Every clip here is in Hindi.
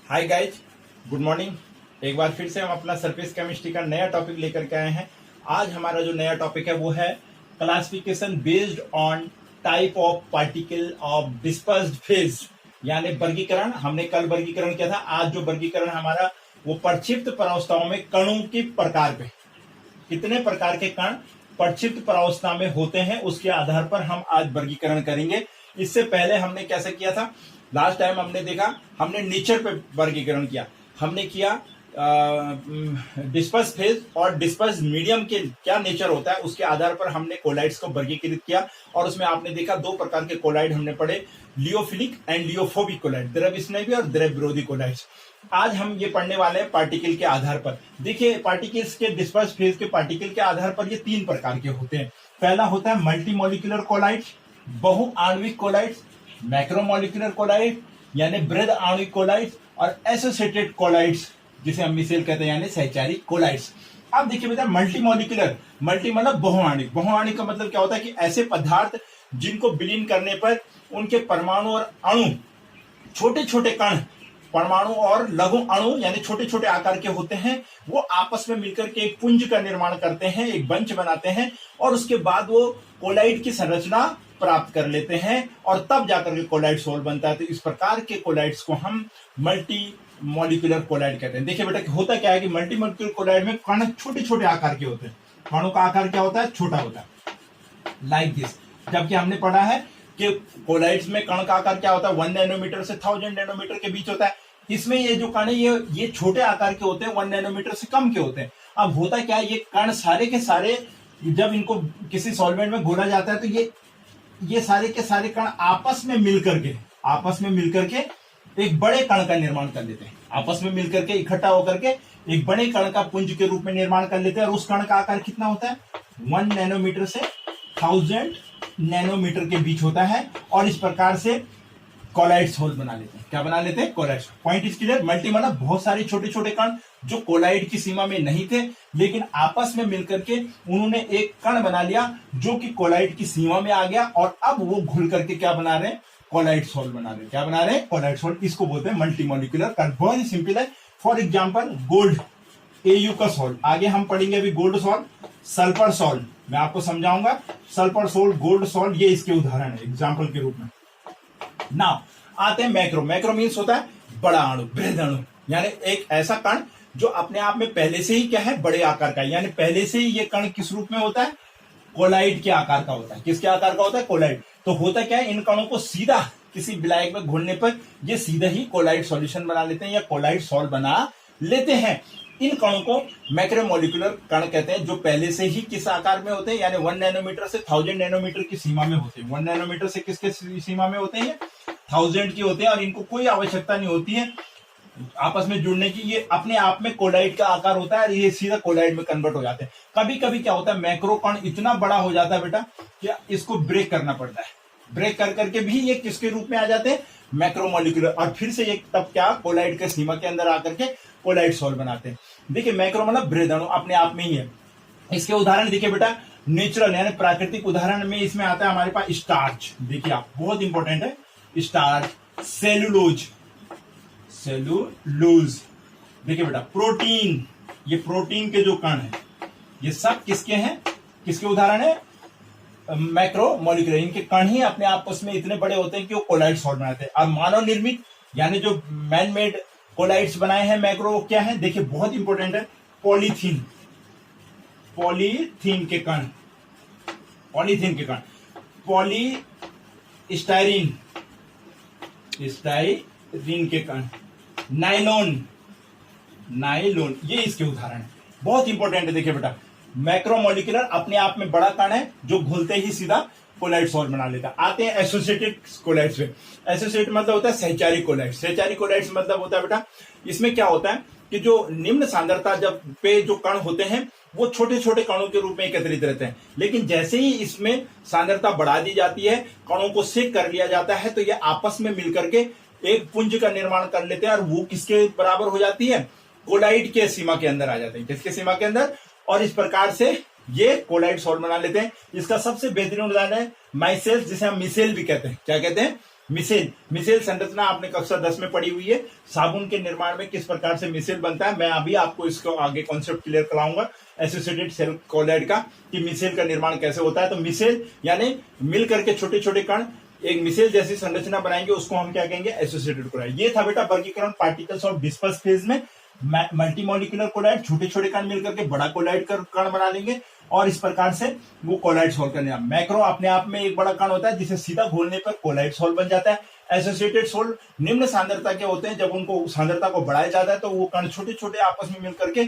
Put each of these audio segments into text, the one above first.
Hi guys, good morning. एक बार फिर से हम अपना सरफेस केमिस्ट्री का नया टॉपिक लेकर के आए हैं। आज हमारा जो नया टॉपिक है वो है classification based on type of particle of dispersed phase, यानी वर्गीकरण। हमने कल वर्गीकरण किया था। आज जो वर्गीकरण हमारा वो प्रक्षिप्त परावस्थाओं में कणों के प्रकार पे, कितने प्रकार के कण प्रक्षिप्त परावस्था में होते हैं उसके आधार पर हम आज वर्गीकरण करेंगे। इससे पहले हमने कैसे किया था? लास्ट टाइम हमने देखा, हमने नेचर पे वर्गीकरण किया। हमने किया डिस्पर्स फेज और डिस्पर्स मीडियम के क्या नेचर होता है उसके आधार पर हमने कोलाइड्स को वर्गीकृत किया। और उसमें आपने देखा दो प्रकार के कोलाइड हमने पढ़े, लियोफिलिक एंड लियोफोबिक कोलाइड, द्रव स्नेही और द्रव विरोधी कोलाइड्स। आज हम ये पढ़ने वाले हैं पार्टिकल के आधार पर। देखिए, पार्टिकल्स के डिस्पर्स फेज के पार्टिकल के आधार पर ये तीन प्रकार के होते हैं। पहला होता है मल्टीमोलिकुलर कोलाइड्स, बहुआण्विक कोलाइड्स, मैक्रोमोलिकुलर कोलाइड यानी बृहद आणविक कोलाइड्स, और एसोसिएटेड कोलाइड्स जिसे हम मिसेल कहते हैं यानी सहचारी कोलाइड्स। अब देखिए बेटा, मल्टीमोलिकुलर, मल्टी मतलब बहुआण्विक। बहुआण्विक का मतलब क्या होता है कि ऐसे पदार्थ जिनको विलीन करने पर उनके परमाणु और अणु, छोटे छोटे कण, परमाणु और लघु अणु यानी छोटे छोटे आकार के होते हैं, वो आपस में मिलकर के एक पुंज का निर्माण करते हैं, एक बंच बनाते हैं, और उसके बाद वो कोलाइड की संरचना प्राप्त कर लेते हैं और तब जाकर के कोलाइड सोल बनता है। तो इस प्रकार के कोलाइड्स को हम मल्टी मॉलिक्यूलर कोलाइड कहते हैं। देखिए बेटा, होता क्या है कि मल्टी मॉलिक्यूलर कोलाइड में कण छोटे छोटे आकार के होते हैं। कणों का आकार क्या होता है? छोटा होता है, लाइक दिस। जबकि हमने पढ़ा है कि कोलाइड्स में कण का आकार क्या होता है? 1 नैनोमीटर से 1000 नैनोमीटर के बीच होता है। इसमें ये जो कण है ये छोटे आकार के होते हैं, 1 नैनोमीटर से कम के होते हैं। अब होता क्या है, ये कण सारे के सारे जब इनको किसी सॉल्वेंट में घोला जाता है तो ये सारे के सारे कण आपस में मिलकर के एक बड़े कण का निर्माण कर लेते हैं। आपस में मिलकर के इकट्ठा होकर के एक बड़े कण का पुंज के रूप में निर्माण कर लेते हैं। और उस कण का आकार कितना होता है? 1 नैनोमीटर से 1000 नैनोमीटर के बीच होता है। और इस प्रकार से कोलाइड्स होल बना लेते हैं। क्या बना लेते हैं? Colloids. Point is clear. Multi मतलब बहुत सारे छोटे छोटे कण जो कोलाइड की सीमा में नहीं थे, लेकिन आपस में मिलकर के उन्होंने एक कण बना लिया जो कि कोलाइड की सीमा में आ गया, और अब वो घुल करके क्या बना रहे हैं? कोलाइड सोल बना रहे हैं। क्या बना रहे हैं? Colloid sol. इसको बोलते हैं मल्टीमोलिकुलर कण। बहुत ही सिंपल है। फॉर एग्जाम्पल गोल्ड, एयू का सोल। आगे हम पढ़ेंगे अभी गोल्ड सोल, सल्फर सोल, मैं आपको समझाऊंगा। सल्फर सोल, गोल्ड सोल, ये इसके उदाहरण है एग्जाम्पल के रूप में। नाउ आते हैं मैक्रो। मैक्रो मीन्स होता है बड़ा अणु, बृहद अणु, यानी एक ऐसा कण जो अपने आप में पहले से ही क्या है? बड़े आकार का। यानी पहले से ही ये कण किस रूप में होता है? कोलाइड के आकार का होता है। किसके आकार का होता है? कोलाइड। तो होता क्या है, इन कणों को सीधा किसी विलायक में घोलने पर ये सीधा ही कोलाइड सॉल्यूशन बना लेते हैं या कोलाइड सॉल्व बना लेते हैं। इन कणों को मैक्रोमोलिकुलर कण कहते हैं, जो पहले से ही किस आकार में होते हैं? यानी 1 नैनोमीटर से 1000 नैनोमीटर की सीमा में होते हैं। 1 नैनोमीटर से किसके सीमा में होते हैं? 1000 की होते हैं। और इनको कोई आवश्यकता नहीं होती है आपस में जुड़ने की। ये अपने आप में कोलाइड का आकार होता है और ये सीधा कोलाइड में कन्वर्ट हो जाते हैं। कभी कभी क्या होता है, मैक्रो कण इतना बड़ा हो जाता है बेटा कि इसको ब्रेक करना पड़ता है। ब्रेक कर करके भी ये किसके रूप में आ जाते हैं? मैक्रोमोलिकुलर। और फिर से ये तब क्या? कोलाइड के सीमा के अंदर आकर के कोलाइड सोल बनाते हैं। देखिए, मैक्रो मतलब बृहद अणु अपने आप में ही है। इसके उदाहरण देखिए बेटा, नेचुरल यानी प्राकृतिक उदाहरण में इसमें आता है हमारे पास स्टार्च। देखिए आप, बहुत इंपॉर्टेंट है स्टार्च, सेलुलोज, सेलुलोज। देखिए बेटा, प्रोटीन, ये प्रोटीन के जो कण है ये सब किसके हैं? किसके उदाहरण है? Macro molecular. इनके कण ही अपने आपस में इतने बड़े होते हैं कि वो कोलाइड सॉल्व बनाते हैं। अब मानव निर्मित यानी जो मैन मेड कोलाइड्स बनाए हैं मैक्रो, वो क्या है? देखिए बहुत इंपॉर्टेंट है, पॉलीथीन, पॉलीथीन के कण, पॉलीथीन के कण, पॉलीस्टाइरीन, स्टाइरीन के कण, नाइलॉन, नाइलॉन, ये इसके उदाहरण है। बहुत इंपॉर्टेंट है। देखिए बेटा, मैक्रोमोलिकुलर अपने आप में बड़ा कण है जो घुलते ही सीधा कोलाइड सॉल्व बना लेता है। आते हैं एसोसिएटेड कोलाइड्स में। एसोसिएट मतलब होता है सहचारी कोलाइड्स। सहचारी कोलाइड्स मतलब होता है बेटा, इसमें क्या होता है कि जो निम्न सांद्रता जब पे जो कण होते हैं वो छोटे छोटे कणों के रूप में एकत्रित रहते हैं, लेकिन जैसे ही इसमें सांद्रता बढ़ा दी जाती है, कणों को सेक कर लिया जाता है, तो ये आपस में मिलकर के एक पुंज का निर्माण कर लेते हैं। और वो किसके बराबर हो जाती है? कोलाइड के सीमा के अंदर आ जाते हैं। किसके सीमा के अंदर? और इस प्रकार से ये कोलाइड सॉल्व बना लेते हैं। इसका सबसे बेहतरीन उदाहरण है माइसेल्स, जिसे हम मिसेल भी कहते हैं। क्या कहते हैं? मिसेल मिसेल संरचना आपने कक्षा 10 में पढ़ी हुई है। साबुन के निर्माण में किस प्रकार से मिसेल बनता है, मैं अभी आपको इसको आगे कॉन्सेप्ट क्लियर कराऊंगा एसोसिएटेड सेल कोलॉइड का, कि मिसेल का निर्माण कैसे होता है। तो मिसेल यानी मिल करके छोटे छोटे कण एक मिसेल जैसी संरचना बनाएंगे, उसको हम क्या कहेंगे, एसोसिएटेड कोलॉइड। ये था बेटा वर्गीकरण पार्टिकल्स ऑफ डिस्पर्स फेज में। मल्टीमोलिकुलर कोलॉइड, छोटे छोटे कण मिलकर के बड़ा कोलॉइड कण बना लेंगे और इस प्रकार से वो कोलॉइड सॉल्व करने। मैक्रो अपने आप में एक बड़ा कण होता है जिसे सीधा घोलने पर कोलॉइड सॉल्व बन जाता है। एसोसिएटेड सोल निम्न सांद्रता के होते हैं, जब उनको सांद्रता को बढ़ाया जाता है तो वो कण छोटे छोटे आपस में मिलकर के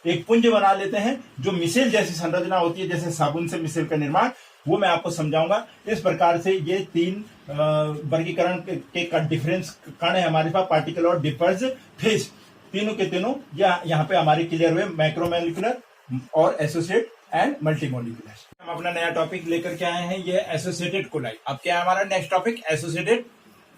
एक पुंज बना लेते हैं, जो मिसेल जैसी संरचना होती है। जैसे साबुन से मिसेल का निर्माण, वो मैं आपको समझाऊंगा। इस प्रकार से ये तीन वर्गीकरण के डिफरेंस कण है हमारे पास, पार्टिकल और डिफर्स फेज, तीनों के तीनों यहाँ पे हमारे क्लियर हुए, मैक्रोमोलिकुलर और एसोसिएट एंड मल्टीमोलिकुलर। हम अपना नया टॉपिक लेकर के आए हैं, ये एसोसिएटेड कोलाइड। अब क्या है हमारा नेक्स्ट टॉपिक, एसोसिएटेड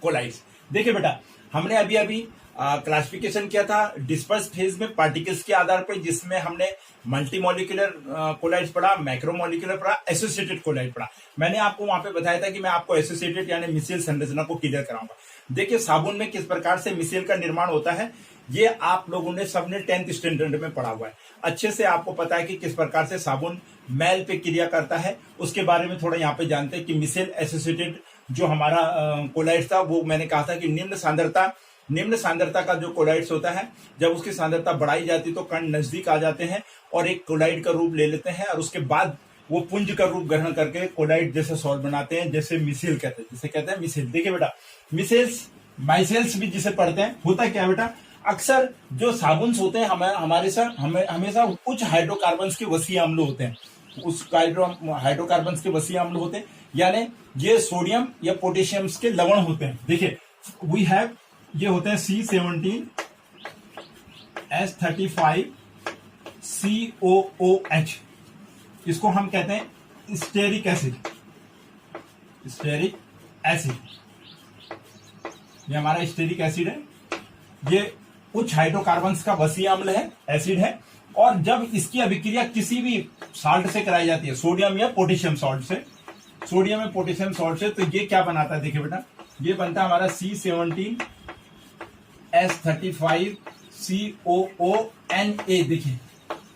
कोलाइड्स। देखिए बेटा, हमने अभी अभी क्लासिफिकेशन किया था डिस्पर्स फेज में पार्टिकल्स के आधार पर, जिसमें हमने मल्टीमोलिकुलर कोलाइड्स पढ़ा, मैक्रोमोलिकुलर पढ़ा, एसोसिएटेड कोलाइड पढ़ा। मैंने आपको वहां पे बताया था कि मैं आपको एसोसिएटेड यानी मिसेल संरचना को क्लियर कराऊंगा। देखिए साबुन में किस प्रकार से मिसेल का निर्माण होता है, ये आप लोगों ने सबने 10th स्टैंडर्ड में पढ़ा हुआ है। अच्छे से आपको पता है कि किस प्रकार से साबुन मैल पे क्रिया करता है, उसके बारे में थोड़ा यहाँ पे जानते हैं कि मिसेल एसोसिएटेड जो हमारा कोलाइड्स था, वो मैंने कहा था कि निम्न सांद्रता का जो कोलाइड्स होता है, जब उसकी सांद्रता बढ़ाई जाती तो कण नजदीक आ जाते हैं और एक कोलाइड का रूप ले लेते हैं, और उसके बाद वो पुंज का रूप ग्रहण करके कोलाइड जैसे सॉल्व बनाते हैं, जैसे मिसेल कहते हैं, जिसे कहते हैं मिसेल। देखिए बेटा, मिसेल्स माइसेल्स भी जिसे पढ़ते हैं, होता क्या है बेटा, अक्सर जो साबुन होते हैं हमारे साथ हमेशा उच्च हाइड्रोकार्बन के वसीय अम्ल होते हैं, उस हाइड्रोकार्बन के वसीय अम्ल होते हैं, यानी ये सोडियम या पोटेशियम के लवण होते हैं। देखिए वी हैव, ये होते हैं C17H35COOH, इसको हम कहते हैं स्टेरिक एसिड। ये हमारा स्टेरिक एसिड है, ये उच्च हाइड्रोकार्बन्स का वसीय अम्ल है, एसिड है। और जब इसकी अभिक्रिया किसी भी साल्ट से कराई जाती है, सोडियम या पोटेशियम सॉल्ट से, तो ये क्या बनाता है, देखिए बेटा, ये बनता है हमारा C17H35COONA। देखिए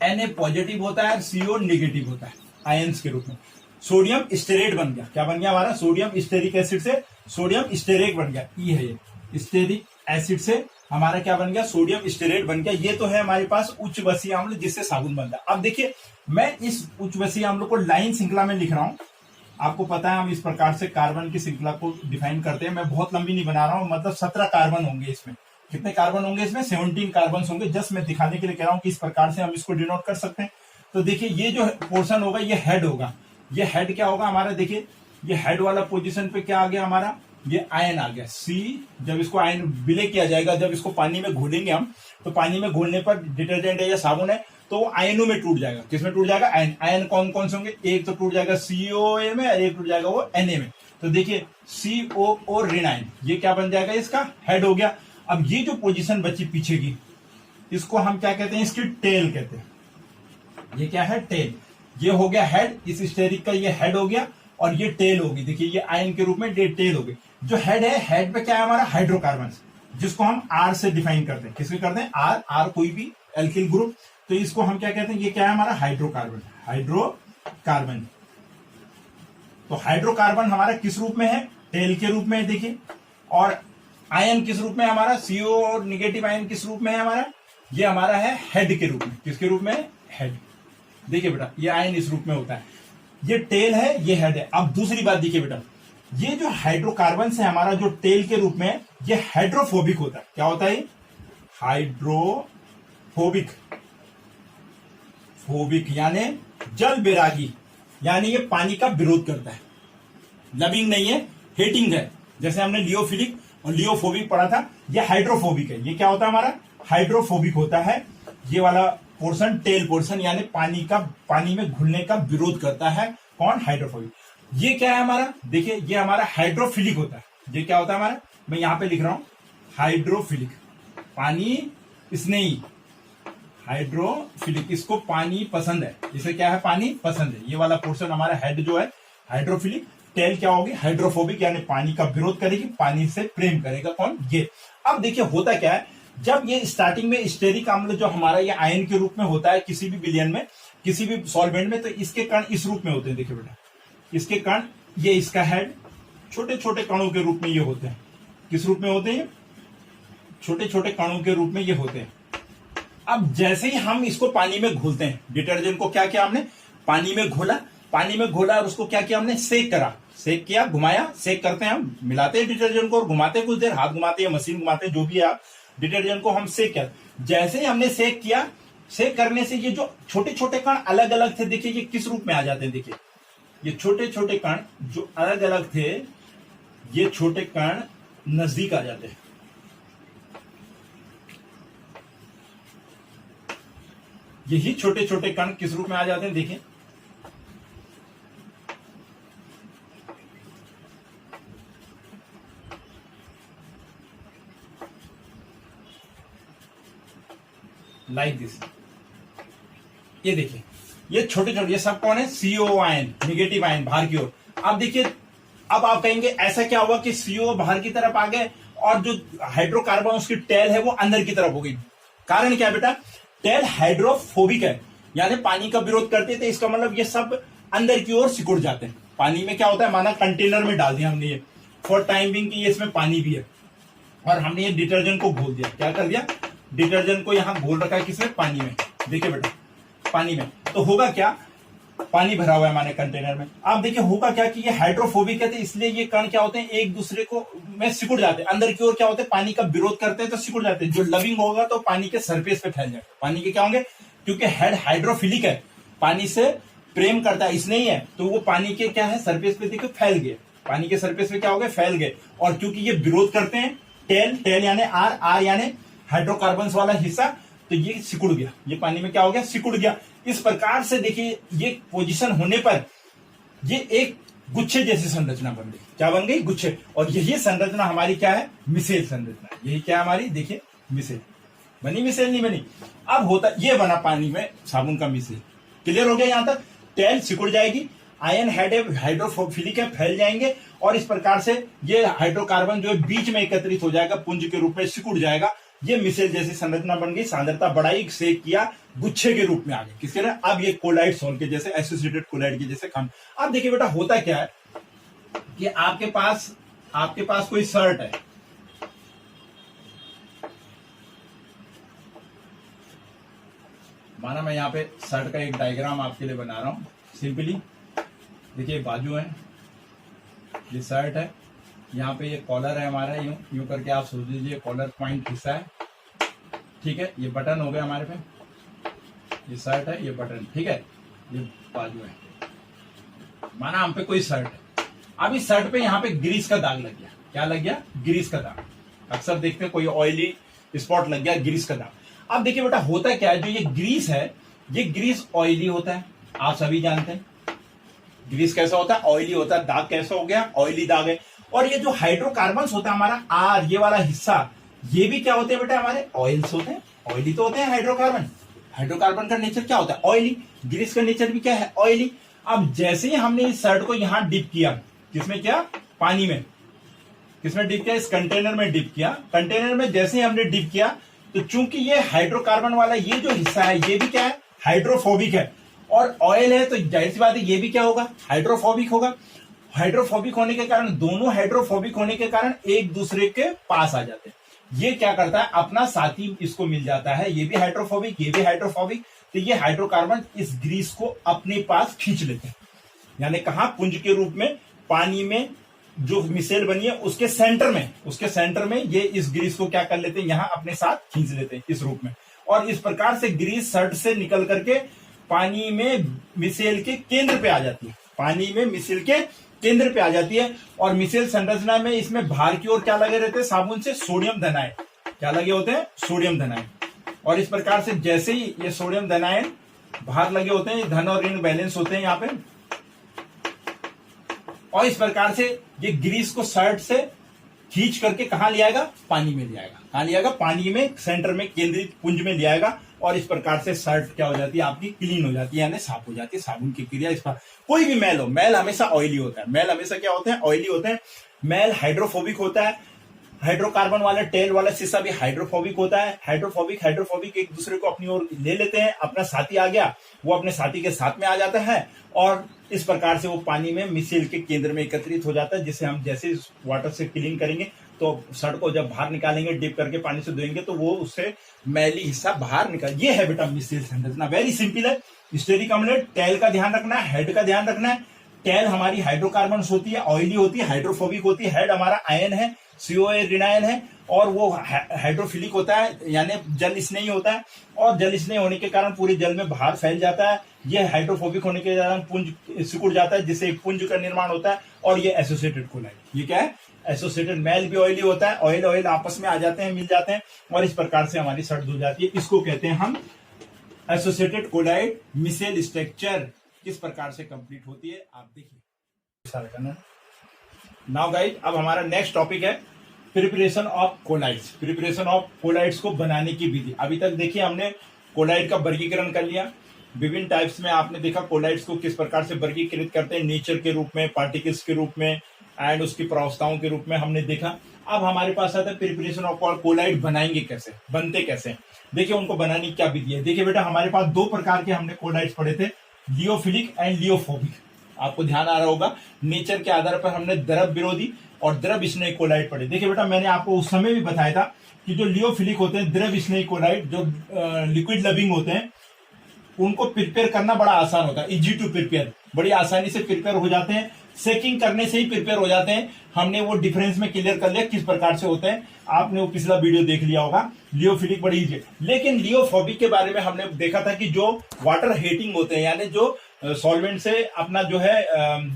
Na पॉजिटिव होता है और CO नेगेटिव होता है आयंस के रूप में। सोडियम स्टेरेट बन गया, क्या बन गया हमारा, सोडियम स्टेरिक एसिड से सोडियम स्टेरेट बन गया, ई है ये, स्टेरिक एसिड से हमारा क्या बन गया, सोडियम स्टेरेट बन गया। ये तो है हमारे पास उच्च वसीय अम्ल जिससे साबुन बनता है। अब देखिए, मैं इस उच्च वसीय अम्ल को लाइन श्रृंखला में लिख रहा हूं। आपको पता है हम इस प्रकार से कार्बन की श्रृंखला को डिफाइन करते हैं। मैं बहुत लंबी नहीं बना रहा हूं, मतलब 17 कार्बन होंगे इसमें। कितने कार्बन होंगे इसमें, 17 कार्बन होंगे। जस्ट मैं दिखाने के लिए कह रहा हूं कि इस प्रकार से हम इसको डिनोट कर सकते हैं। तो देखिए, ये जो पोर्शन होगा ये हेड होगा। ये हेड क्या होगा हमारा, देखिए ये हेड वाला पोजीशन पे क्या आ गया हमारा, ये आयन आ गया C। जब इसको आयन विलय किया जाएगा, जब इसको पानी में घोलेंगे हम, तो पानी में घोलने पर डिटर्जेंट है या साबुन है तो वो आयनों में टूट जाएगा। किसमें टूट जाएगा, आयन। आयन कौन कौन से होंगे, एक तो टूट जाएगा COA में और एक टूट जाएगा वो Na में। तो देखिए COO ऋण आयन, ये क्या बन जाएगा, इसका हेड हो गया। अब ये जो पोजीशन बची पीछे की, इसको हम क्या कहते हैं, इसकी टेल कहते हैं। ये क्या है, टेल। ये हो गया हेड, इस स्टेरिक का ये हेड हो गया और ये टेल होगी। देखिए ये आयन के रूप में टेल हो गई। जो हेड है, हेड पे क्या है हमारा, हाइड्रोकार्बन, जिसको हम R से डिफाइन करते हैं। किससे करते हैं, R कोई भी एल्किल ग्रुप, तो इसको हम क्या कहते हैं, ये क्या है हमारा, हाइड्रोकार्बन। तो हाइड्रोकार्बन हमारा किस रूप में है, टेल के रूप में है। देखिए, और आयन किस रूप में हमारा, CO और निगेटिव आयन किस रूप में है हमारा, ये हमारा है हेड के रूप में। किसके रूप में, हेड। देखिए बेटा, ये आयन इस रूप में होता है, ये टेल है, ये हेड है। अब दूसरी बात देखिए बेटा, ये जो हाइड्रोकार्बन है हमारा, जो टेल के रूप में, ये हाइड्रोफोबिक होता है। क्या होता है, हाइड्रोफोबिक, यानी जल बैरागी, यानी ये पानी का विरोध करता है। लविंग नहीं है, हेटिंग है। जैसे हमने लियोफिलिक और लियोफोबिक पढ़ा था, ये हाइड्रोफोबिक है। ये क्या होता है हमारा, हाइड्रोफोबिक होता है। ये वाला पोर्शन, टेल पोर्शन, यानी पानी में घुलने का विरोध करता है। कौन, हाइड्रोफोबिक। ये क्या है हमारा, देखिए ये हमारा हाइड्रोफिलिक होता है। ये क्या होता है हमारा, मैं यहां पे लिख रहा हूं हाइड्रोफिलिक, पानी स्नेही, हाइड्रोफिलिक, इसको पानी पसंद है। इसे क्या है, पानी पसंद है। ये वाला पोर्शन हमारा हेड जो है हाइड्रोफिलिक, टेल क्या होगी, हाइड्रोफोबिक यानी पानी का विरोध करेगी, पानी से प्रेम करेगा। कौन, ये। अब देखिए होता क्या है, जब ये स्टार्टिंग में स्टेरिक अम्ल जो हमारा ये आयन के रूप में होता है किसी भी विलयन में, किसी भी सॉल्वेंट में, तो इसके कण इस रूप में होते हैं। देखिए बेटा, इसके कण, ये इसका हेड, छोटे छोटे कणों के रूप में ये होते हैं। किस रूप में होते हैं, छोटे छोटे कणों के रूप में ये होते हैं। अब जैसे ही हम इसको पानी में घोलते हैं, डिटर्जेंट को क्या किया हमने, पानी में घोला, पानी में घोला और उसको क्या किया हमने, सेक करा, सेक किया, घुमाया, सेक करते हैं हम, मिलाते हैं डिटर्जेंट को और घुमाते हैं कुछ देर, हाथ घुमाते हैं, मशीन घुमाते हैं, जो भी है आप, डिटर्जेंट को हम सेक किया। जैसे ही हमने सेक किया, सेक करने से ये जो छोटे छोटे कण अलग अलग थे, देखिए ये किस रूप में आ जाते हैं। देखिए ये छोटे छोटे कण जो अलग अलग थे, ये छोटे कण नजदीक आ जाते हैं। यही छोटे छोटे कण किस रूप में आ जाते हैं, देखिए लाइक दिस। ये देखिए ये छोटे छोटे, ये सब कौन है, CO आयन, निगेटिव आयन बाहर की ओर। अब देखिए, अब आप कहेंगे ऐसा क्या हुआ कि CO बाहर की तरफ आ गए और जो हाइड्रोकार्बन उसकी टेल है वो अंदर की तरफ हो गई। कारण क्या है बेटा, टेल हाइड्रोफोबिक है, यानी पानी का विरोध करते थे, इसका मतलब ये सब अंदर की ओर सिकुड़ जाते हैं। पानी में क्या होता है, माना कंटेनर में डाल दिया हमने ये, फॉर टाइम बिंग की ये इसमें पानी भी है, और हमने ये डिटर्जेंट को घोल दिया। क्या कर दिया, डिटर्जेंट को यहां घोल रखा है, किसमें, पानी में। देखिए बेटा, पानी में, तो होगा क्या, पानी भरा हुआ है माने कंटेनर में। आप देखिए होगा क्या कि ये हाइड्रोफोबिक है, तो इसलिए ये कण क्या होते हैं, एक दूसरे को में सिकुड़ जाते हैं, अंदर की ओर क्या होते हैं, पानी का विरोध करते हैं तो सिकुड़ जाते हैं। जो लविंग होगा तो पानी के सरफेस पे फैल जाएगा। पानी के क्या होंगे, क्योंकि हेड हाइड्रोफिलिक है, पानी से प्रेम करता है, इसलिए है, तो वो पानी के क्या है, सरफेस पे देखो फैल गए, पानी के सरफेस पे क्या हो गए, फैल गए। और क्योंकि ये विरोध करते हैं, टेल, टेल यानी आर यानी हाइड्रोकार्बन वाला हिस्सा, तो ये सिकुड़ गया, ये पानी में क्या हो गया, सिकुड़ गया। इस प्रकार से देखिए ये पोजीशन होने पर ये एक गुच्छे जैसी संरचना बन गई। क्या बन गई, गुच्छे। और यही संरचना हमारी क्या है, मिसेल संरचना। यही क्या है हमारी, देखिए मिसेल बनी, मिसेल नहीं बनी। अब होता ये बना पानी में साबुन का मिसेल। क्लियर हो गया यहां तक। टेल सिकुड़ जाएगी, आयन हेड हाइड्रोफिलिक है, फैल जाएंगे, और इस प्रकार से ये हाइड्रोकार्बन जो है बीच में एकत्रित हो जाएगा, पुंज के रूप में सिकुड़ जाएगा। ये मिसेल जैसी संरचना बन गई, सांद्रता बढ़ाई, से किया, गुच्छे के रूप में आ गए। किसके लिए, अब ये कोलाइड सॉल्ट के जैसे, एसोसिएटेड कोलाइड के जैसे काम। अब देखिए बेटा होता क्या है कि आपके पास कोई शर्ट है, माना मैं यहाँ पे शर्ट का एक डायग्राम आपके लिए बना रहा हूं सिंपली। देखिए बाजू है, ये शर्ट है, यहाँ पे ये कॉलर है हमारा, यूं यूं करके आप सोच लीजिए कॉलर पॉइंट हिस्सा है, ठीक है। ये बटन हो गया हमारे पे, ये शर्ट है, ये बटन, ठीक है, ये बाजू है। माना हम पे कोई शर्ट है, अब इस शर्ट पे यहाँ पे ग्रीस का दाग लग गया। क्या लग गया, ग्रीस का दाग। अक्सर देखते हैं कोई ऑयली स्पॉट लग गया, ग्रीस का दाग। अब देखिए बेटा होता क्या है, जो ये ग्रीस है, ये ग्रीस ऑयली होता है, आप सभी जानते हैं ग्रीस कैसा होता है, ऑयली होता है। दाग कैसा हो गया, ऑयली दाग है। और ये जो हाइड्रोकार्बन होता है हमारा आर, ये वाला हिस्सा, ये भी क्या होते हैं बेटा, हमारे ऑयल्स होते हैं, ऑयली तो होते हैं हाइड्रोकार्बन। हाइड्रोकार्बन का नेचर क्या होता है, ऑयली। ग्रीस का नेचर भी क्या है, ऑयली। अब जैसे ही हमने इस शर्ट को यहां डिप किया, किसमें किया, पानी में। किसमें डिप किया, इस कंटेनर में डिप किया। कंटेनर में जैसे ही हमने डिप किया, तो चूंकि ये हाइड्रोकार्बन वाला ये जो हिस्सा है, ये भी क्या है, हाइड्रोफोबिक है, और ऑयल है, तो जाहिर सी बात है ये भी क्या होगा, हाइड्रोफोबिक होगा। हाइड्रोफोबिक होने के कारण, दोनों हाइड्रोफोबिक होने के कारण एक दूसरे के पास आ जाते हैं। ये क्या करता है, अपना साथी इसको मिल जाता है, ये भी हाइड्रोफोबिक, ये भी हाइड्रोफोबिक, तो ये हाइड्रोकार्बन इस ग्रीस को अपने पास खींच लेते हैं। यानी कहा, पुंज के रूप में पानी में जो मिसेल बनी है उसके सेंटर में ये इस ग्रीस को क्या कर लेते हैं, यहां अपने साथ खींच लेते हैं इस रूप में। और इस प्रकार से ग्रीस शर्ट से निकल करके पानी में मिसेल के केंद्र पे आ जाती है, पानी में मिसेल के केंद्र पे आ जाती है। और मिसेल संरचना में इसमें बाहर की ओर क्या लगे रहते हैं, साबुन से सोडियम धनायन। क्या लगे होते हैं, सोडियम धनायन। और इस प्रकार से जैसे ही ये सोडियम धनायन बाहर लगे होते हैं, धन और ऋण बैलेंस होते हैं यहाँ पे, और इस प्रकार से ये ग्रीस को शर्ट से खींच करके कहां ले आएगा, पानी में ले आएगा। कहां ले आएगा, पानी में, सेंटर में, केंद्रित पुंज में ले आएगा। और इस प्रकार से शर्ट क्या हो जाती है आपकी, क्लीन हो जाती है, यानी साफ हो जाती है। साबुन की क्रिया इस पर, कोई भी मैल हो, मैल हमेशा ऑयली होता है, मैल हमेशा क्या होते हैं, ऑयली होते हैं। मैल हाइड्रोफोबिक होता है, हाइड्रोकार्बन वाला टेल वाला शीशा भी हाइड्रोफोबिक होता है। हाइड्रोफोबिक एक दूसरे को अपनी ओर ले लेते हैं। अपना साथी आ गया, वो अपने साथी के साथ में आ जाता है और इस प्रकार से वो पानी में मिसेल के केंद्र में एकत्रित हो जाता है, जिसे हम जैसे वाटर से क्लीन करेंगे तो शर्ट को जब बाहर निकालेंगे, डिप करके पानी से धोएंगे तो वो उससे मैली हिस्सा बाहर निकल। ये है बेटा मिसेल संरचना, वेरी सिंपल है। स्टेरिक अम्ललेट, टेल का ध्यान रखना है, हेड का ध्यान रखना है। टेल हमारी हाइड्रोकार्बन होती है, ऑयली होती है, हाइड्रोफोबिक होती है। हेड हमारा आयन है, COA रिनायन है, और वो हाइड्रोफिलिक होता है, यानी जल स्नेही होता है। और जल स्नेही होने के कारण पूरे जल में बाहर फैल जाता है। ये हाइड्रोफोबिक होने के कारण पुंज सिकुड़ जाता है, जिससे एक पुंज का निर्माण होता है। और ये एसोसिएटेड कोलाइड, ये क्या है, एसोसिएटेड। मैल भी ऑयली होता है, ऑयल ऑयल आपस में आ जाते हैं, मिल जाते हैं, और इस प्रकार से हमारी शर्ट धुल जाती है। इसको कहते हैं हम एसोसिएटेड कोलाइड मिसेल स्ट्रक्चर। किस प्रकार से कंप्लीट होती है आप देखिए। नाउ गाइस, अब हमारा नेक्स्ट टॉपिक है preparation of colloids. Preparation of colloids को बनाने की विधि। अभी तक देखिए हमने कोलाइड का वर्गीकरण कर लिया, विभिन्न टाइप्स में आपने देखा कोलाइड्स को किस प्रकार से वर्गीकृत करते हैं, नेचर के रूप में, पार्टिकल्स के रूप में, एंड उसकी प्रावस्थाओं के रूप में हमने देखा। अब हमारे पास आता है प्रिपरेशन ऑफ कोलाइड बनाएंगे कैसे, बनते कैसे। देखिए उनको बनाने की क्या विधि है। देखिए बेटा, हमारे पास दो प्रकार के हमने कोलाइड्स पढ़े थे, लियोफिलिक एंड लियोफोबिक। आपको ध्यान आ रहा होगा, नेचर के आधार पर हमने द्रव विरोधी और द्रव स्नेही कोलाइड पढ़े। देखिए बेटा, मैंने आपको उस समय भी बताया था कि जो लियोफिलिक होते हैं, द्रव स्नेही कोलाइड, जो लिक्विड लविंग होते हैं, उनको प्रिपेयर करना बड़ा आसान होता है, इजी टू प्रिपेयर, बड़ी आसानी से प्रिपेयर हो जाते हैं। सेकिंग करने से ही प्रिपेयर हो जाते हैं। हमने वो डिफरेंस में क्लियर कर लिया किस प्रकार से होते हैं, आपने वो पिछला वीडियो देख लिया होगा। लियोफिलिक बड़ी इजी, लेकिन लियोफोबिक के बारे में हमने देखा था कि जो वाटर हेटिंग होते हैं, यानी जो सॉल्वेंट से अपना जो है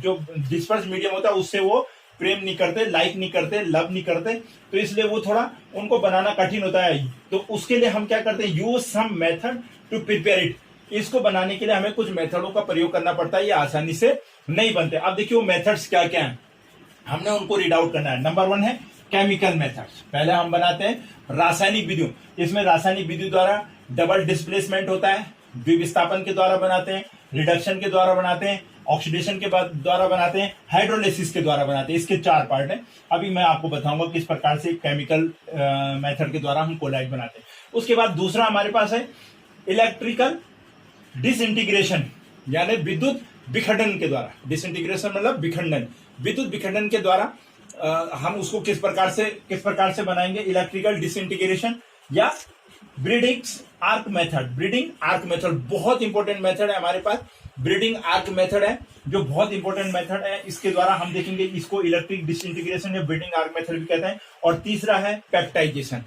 जो डिस्पर्स मीडियम होता है उससे वो प्रेम नहीं करते, लाइक नहीं करते, लव नहीं करते, तो इसलिए वो थोड़ा उनको बनाना कठिन होता है। तो उसके लिए हम क्या करते हैं, use some method to prepare it. इसको बनाने के लिए हमें कुछ मेथडों का प्रयोग करना पड़ता है, ये आसानी से नहीं बनते। अब देखिए वो मेथड्स क्या क्या हैं, हमने उनको रीड आउट करना है। नंबर 1 है केमिकल मेथड्स। पहले हम बनाते हैं रासायनिक विधियों। इसमें रासायनिक विधि द्वारा डबल डिस्प्लेसमेंट होता है, द्विविस्थापन के द्वारा बनाते हैं, रिडक्शन के द्वारा बनाते हैं, ऑक्सीडेशन के द्वारा बनाते हैं, हाइड्रोलिसिस के द्वारा बनाते हैं। इसके 4 पार्ट हैं। अभी मैं आपको बताऊंगा किस प्रकार से केमिकल मेथड के द्वारा हम कोलाइड बनाते हैं। उसके बाद दूसरा हमारे पास है इलेक्ट्रिकल डिसइंटीग्रेशन, यानी विद्युत विखंडन के द्वारा। डिसइंटीग्रेशन मतलब विखंडन, विद्युत विखंडन के द्वारा हम उसको किस प्रकार से बनाएंगे, इलेक्ट्रिकल डिसइंटीग्रेशन या breeding arc method. Breeding arc method बहुत इंपॉर्टेंट मेथड है हमारे पास। ब्रीडिंग आर्क मेथड है जो बहुत इंपॉर्टेंट मेथड है, इसके द्वारा हम देखेंगे इसको इलेक्ट्रिक डिसइंटीग्रेशन या ब्रीडिंग आर्क मेथड भी कहते हैं। और तीसरा है पेप्टाइजेशन,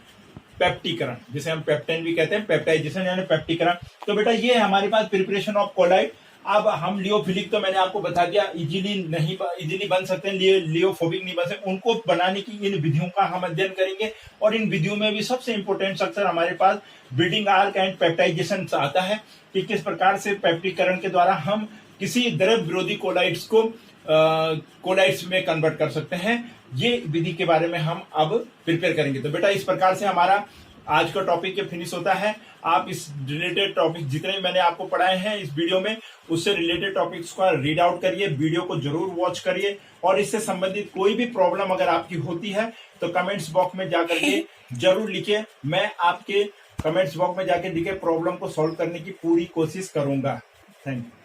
पेप्टीकरण, जिसे हम पेप्टेन भी कहते हैं, पेप्टाइजेशन यानी पेप्टीकरण। तो बेटा ये है हमारे पास प्रिपरेशन ऑफ कोलाइड। अब हम लियोफिलिक तो मैंने आपको बता दिया, इजीली बन सकते हैं, लियोफोबिक नहीं बन सकते। उनको बनाने की इन विधियों का हम अध्ययन करेंगे, और इन विधियों में भी सबसे इंपॉर्टेंट स्ट्रक्चर हमारे पास ब्रीडिंग आर्क एंड पेप्टाइजेशन आता है, कि किस प्रकार से पेप्टीकरण के द्वारा हम किसी द्रव विरोधी कोलाइड्स को कोलाइड्स में कन्वर्ट कर सकते हैं। ये विधि के बारे में हम अब प्रिपेयर करेंगे। तो बेटा इस प्रकार से हमारा आज का टॉपिक ये फिनिश होता है। आप इस रिलेटेड टॉपिक जितने भी मैंने आपको पढ़ाए हैं इस वीडियो में, उससे रिलेटेड टॉपिक्स का रीड आउट करिए, वीडियो को जरूर वॉच करिए, और इससे संबंधित कोई भी प्रॉब्लम अगर आपकी होती है तो कमेंट्स बॉक्स में जाकर के जरूर लिखिए। मैं आपके कमेंट्स बॉक्स में जाकर लिखे प्रॉब्लम को सॉल्व करने की पूरी कोशिश करूंगा। Thank you.